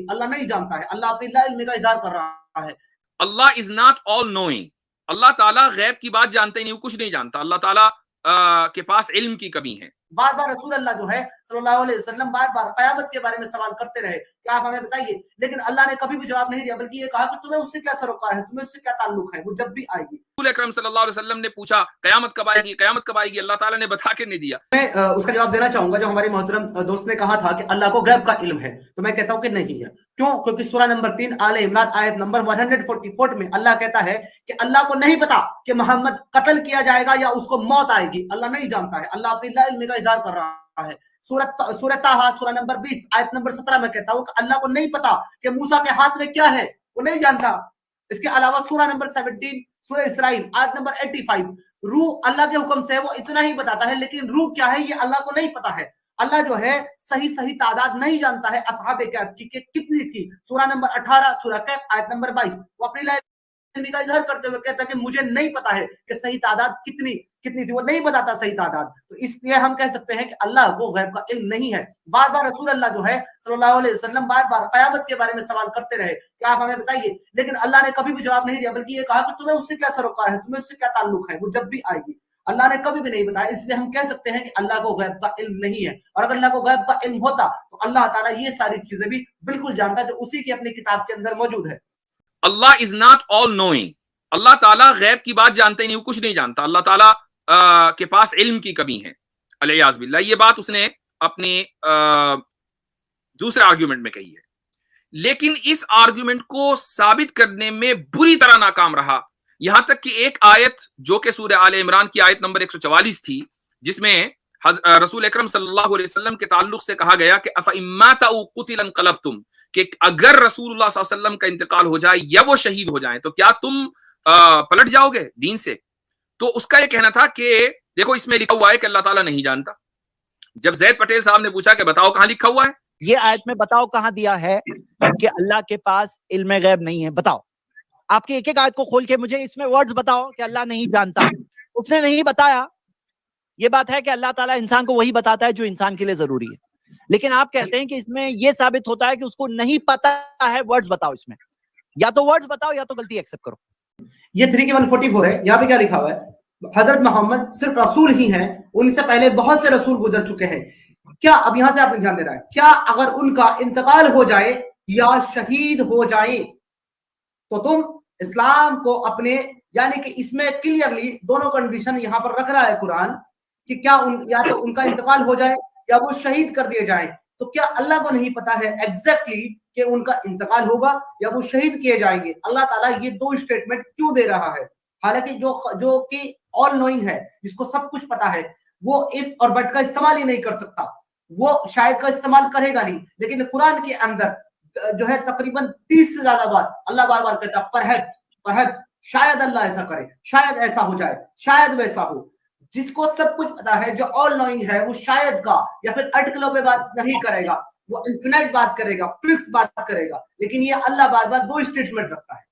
اللہ نہیں جانتا ہے، اللہ اپنی لا علمی کا اظہار کر رہا ہے. اللہ از ناٹ آل نوئنگ. اللہ تعالیٰ غیب کی بات جانتے نہیں، وہ کچھ نہیں جانتا. اللہ تعالیٰ کے پاس علم کی کمی ہے. بار بار رسول اللہ جو ہے صلی اللہ علیہ وسلم بار بار قیامت کے بارے میں سوال کرتے رہے کہ آپ ہمیں بتائیے، لیکن اللہ نے کبھی بھی جواب نہیں دیا، بلکہ یہ کہا کہ تمہیں اس سے کیا سروکار ہے، تمہیں اس سے کیا تعلق ہے، وہ جب بھی آئے گی. رسول اکرم صلی اللہ علیہ وسلم نے پوچھا قیامت کب آئے گی، قیامت کب آئے گی، اللہ تعالیٰ نے بتا کے نہیں دیا. میں اس کا جواب دینا چاہوں گا. جو ہماری محترم دوست نے کہا تھا کہ اللہ کو غیب کا علم ہے، تو میں کہتا ہوں کہ نہیں ہے. کیوں؟ کیونکہ سورہ نمبر 3 آل عمران آیت نمبر 144 میں اللہ کہتا ہے کہ اللہ کو نہیں پتا کہ محمد قتل کیا جائے گا یا اس کو موت آئے گی. اللہ نہیں جانتا ہے، اللہ اپنی لا علمی کا اظہار کر رہا ہے. سورہ طٰہٰ سورہ نمبر 20 آیت نمبر 17 میں کہتا ہوں کہ اللہ کو نہیں پتا کہ موسیٰ کے ہاتھ میں کیا ہے، وہ نہیں جانتا. اس کے علاوہ سورہ نمبر 17 سورہ اسرائیل آیت نمبر 85 روح اللہ کے حکم سے وہ اتنا ہی بتاتا ہے، لیکن روح کیا ہے یہ اللہ کو نہیں پتا ہے. اللہ جو ہے صحیح تعداد نہیں جانتا ہے اصحاب کہف کی کہ کتنی تھی. سورہ نمبر 18 سورہ کہف آیت نمبر 22 وہ اپنی لا علمی کا اظہار کرتے ہوئے کہتا ہے کہ مجھے نہیں پتا ہے کہ صحیح تعداد کتنی تھی، وہ نہیں بتاتا صحیح تعداد. تو اس لیے ہم کہہ سکتے ہیں کہ اللہ کو غیب کا علم نہیں ہے. بار بار رسول اللہ جو ہے صلی اللہ علیہ وسلم بار بار قیامت کے بارے میں سوال کرتے رہے کہ آپ ہمیں بتائیے، لیکن اللہ نے کبھی بھی جواب نہیں دیا، بلکہ یہ کہا کہ تمہیں اس سے کیا سروکار ہے، تمہیں اس سے کیا تعلق ہے، وہ جب بھی آئے گی. اللہ نے کبھی بھی نہیں بتایا. اس لیے ہم کہہ سکتے ہیں کہ اللہ کو غیب کا علم نہیں ہے. اور اگر اللہ کو غیب کا علم ہوتا تو اللہ تعالیٰ یہ ساری چیزیں بھی بالکل جانتا جو اسی کی اپنی کتاب کے اندر موجود ہے. اللہ از ناٹ آل نوئنگ. اللہ تعالیٰ غیب کی بات جانتے نہیں، وہ کچھ نہیں جانتا. اللہ تعالیٰ کے پاس علم کی کمی ہے. علیاذ باللہ. یہ بات اس نے اپنے دوسرے آرگیومنٹ میں کہی ہے، لیکن اس آرگیومنٹ کو ثابت کرنے میں بری طرح ناکام رہا. یہاں تک کہ ایک آیت جو کہ سورہ آل عمران کی آیت نمبر 144 تھی، جس میں رسول اکرم صلی اللہ علیہ وسلم کے تعلق سے کہا گیا کہ أَفَإِن مَاتَ أَوْ قُتِلَ انقلبتم، کہ اگر رسول اللہ صلی اللہ علیہ وسلم کا انتقال ہو جائے یا وہ شہید ہو جائیں تو کیا تم پلٹ جاؤ گے دین سے. تو اس کا یہ کہنا تھا کہ دیکھو اس میں لکھا ہوا ہے کہ اللہ تعالیٰ نہیں جانتا. جب زید پٹیل صاحب نے پوچھا کہ بتاؤ کہاں لکھا ہوا ہے، یہ آیت میں بتاؤ کہاں دیا ہے کہ اللہ کے پاس علم غیب نہیں ہے. بتاؤ، آپ کی ایک ایک آیت کو کھول کے مجھے اس میں ورڈز بتاؤ کہ اللہ نہیں جانتا. اس نے نہیں بتایا. یہ بات ہے کہ اللہ تعالیٰ انسان کو وہی بتاتا ہے جو انسان کے لیے ضروری ہے، لیکن آپ کہتے ہیں کہ اس میں یہ ثابت ہوتا ہے کہ اس کو نہیں پتا ہے. ورڈز بتاؤ اس میں، یا تو ورڈز بتاؤ یا تو غلطی ایکسپٹ کرو. یہ 3 کی 144 ہے. یہاں پہ کیا لکھا ہوا ہے؟ حضرت محمد صرف رسول ہی ہیں، ان سے پہلے بہت سے رسول گزر چکے ہیں. کیا اب یہاں سے آپ نے دھیان دے رہا ہے، کیا اگر ان کا انتقال ہو جائے یا شہید ہو جائے تو تم اسلام کو اپنے، یعنی کہ اس میں کلیئرلی دونوں کنڈیشن یہاں پر رکھ رہا ہے قرآن کہ کیا یا تو ان کا انتقال ہو جائے یا وہ شہید کر دیے جائیں. تو کیا اللہ کو نہیں پتا ہے ایگزیکٹلی کہ ان کا انتقال ہوگا یا وہ شہید کیے جائیں گے؟ اللہ تعالیٰ یہ 2 اسٹیٹمنٹ کیوں دے رہا ہے؟ حالانکہ جو کہ آل نوئنگ ہے، جس کو سب کچھ پتا ہے، وہ اف اور بٹ کا استعمال ہی نہیں کر سکتا، وہ شاید کا استعمال کرے گا نہیں. لیکن قرآن کے اندر جو ہے تقریباً 30 سے زیادہ بار اللہ بار بار کہتا پرہیپس، شاید اللہ ایسا کرے، شاید ایسا ہو جائے، شاید ویسا ہو. جس کو سب کچھ پتا ہے، جو آل نوئنگ ہے، وہ شاید کا یا پھر ارٹیکلوں پہ بات نہیں کرے گا، وہ انفینائٹ بات کرے گا، فکس بات کرے گا. لیکن یہ اللہ بار بار 2 اسٹیٹمنٹ رکھتا ہے.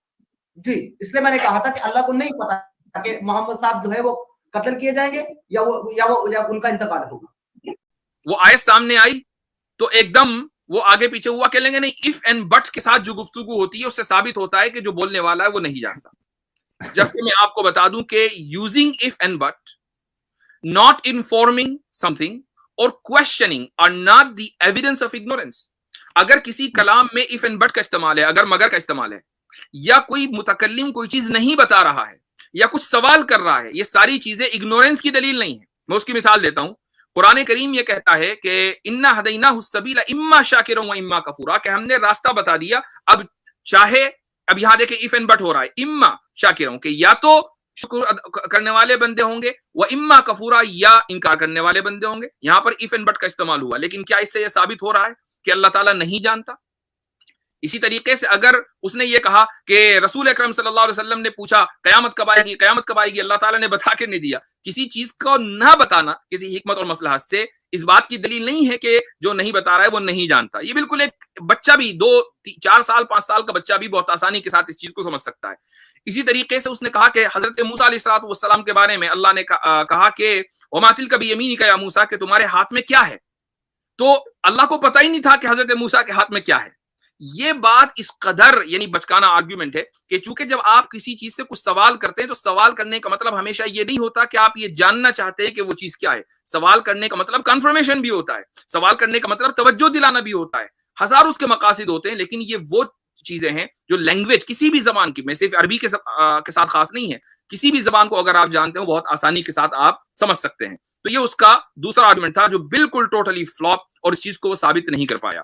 جی اس لیے میں نے کہا تھا کہ اللہ کو نہیں پتا کہ محمد صاحب جو ہے وہ قتل کیے جائیں گے یا ان کا انتقال ہوگا. وہ آیت سامنے آئی تو ایک دم وہ آگے پیچھے ہوا کہ لیں گے نہیں، اف اینڈ بٹس کے ساتھ جو گفتگو ہوتی ہے اس سے ثابت ہوتا ہے کہ جو بولنے والا ہے وہ نہیں جانتا. جبکہ میں آپ کو بتا دوں کہ using if and but, not informing something or questioning are not the evidence of ignorance. اگر کسی کلام میں if and but کا استعمال ہے، اگر مگر کا استعمال ہے، یا کوئی متکلم کوئی چیز نہیں بتا رہا ہے یا کچھ سوال کر رہا ہے، یہ ساری چیزیں اگنورینس کی دلیل نہیں ہے. میں اس کی مثال دیتا ہوں. قرآن کریم یہ کہتا ہے کہ انا ہدیناہ السبیل اما شاکرا و اما کفورا، کہ ہم نے راستہ بتا دیا. اب چاہے اب یہاں دیکھیں if and but ہو رہا ہے، اما شاکرا، کہ یا تو شکر کرنے والے بندے ہوں گے، وہ اما کفورا، یا انکار کرنے والے بندے ہوں گے. یہاں پر if and but کا استعمال ہوا، لیکن کیا اس سے یہ ثابت ہو رہا ہے کہ اللہ تعالیٰ نہیں جانتا؟ اسی طریقے سے اگر اس نے یہ کہا کہ رسول اکرم صلی اللہ علیہ وسلم نے پوچھا قیامت کب آئے گی، قیامت کب آئے گی، اللہ تعالیٰ نے بتا کے نہیں دیا. کسی چیز کو نہ بتانا کسی حکمت اور مصلحت سے اس بات کی دلیل نہیں ہے کہ جو نہیں بتا رہا ہے وہ نہیں جانتا. یہ بالکل ایک بچہ بھی 2 4 سال 5 سال کا بچہ بھی بہت آسانی کے ساتھ اس چیز کو سمجھ سکتا ہے. اسی طریقے سے اس نے کہا کہ حضرت موسیٰ علیہ السلام کے بارے میں اللہ نے کہا کہ وما تلک بیمینک یا موسیٰ، کہ تمہارے ہاتھ میں کیا ہے. تو اللہ کو پتہ ہی نہیں تھا کہ حضرت موسیٰ کے ہاتھ میں کیا ہے. یہ بات اس قدر یعنی بچکانہ آرگیومنٹ ہے کہ چونکہ جب آپ کسی چیز سے کچھ سوال کرتے ہیں تو سوال کرنے کا مطلب ہمیشہ یہ نہیں ہوتا کہ آپ یہ جاننا چاہتے ہیں کہ وہ چیز کیا ہے. سوال کرنے کا مطلب کنفرمیشن بھی ہوتا ہے, سوال کرنے کا مطلب توجہ دلانا بھی ہوتا ہے, ہزار اس کے مقاصد ہوتے ہیں. لیکن یہ وہ چیزیں ہیں جو لینگویج کسی بھی زبان کی, میں صرف عربی کے ساتھ خاص نہیں ہے, کسی بھی زبان کو اگر آپ جانتے ہو بہت آسانی کے ساتھ آپ سمجھ سکتے ہیں. تو یہ اس کا دوسرا آرگومنٹ تھا جو بالکل ٹوٹلی فلاپ, اور اس چیز کو وہ ثابت نہیں کر پایا.